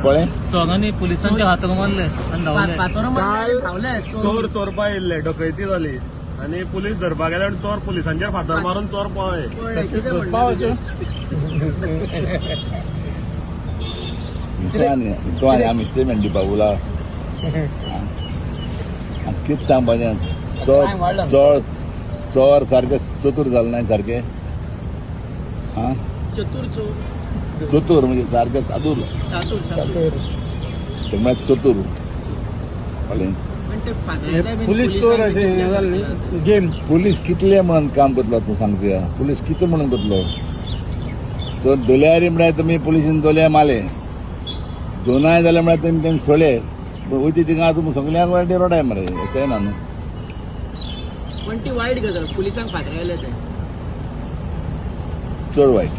पळय चोरांनी पोलिसांच्या हातावर मारले आणि धावले. काल चोर चोरपा येयल्ले डकैती जाली आणि पोलीस धरपा गेले आणि चोर पोलिसांचेर फातर मारून चोर पळय. तो आनी आमी स्टेटमेंट दिवपा उला कितें सांगपाचें चोर चोर सारके चतूर जाले नाय सारके हा चतूर म्हणजे सारके सादूर ते म्हळ्यार चतूर कळ्ळें. पोलीस चोर असे गेम पुलीस कितले म्हणून काम करतलो तूं सांगता पुलीस कितें म्हणून करतलो तो दोल्यारी म्हळ्यार तुमी पुलिसीन दोल्या मारले दोनाय जाले म्हळ्यार तेमी सोडले वयती थिंगा तुमी सगळ्यांक वायटी रोडाय मरे अशें ना न्हू. पण ती वाईट गजाल पोलिसांक फातर गेले ते चड वायट.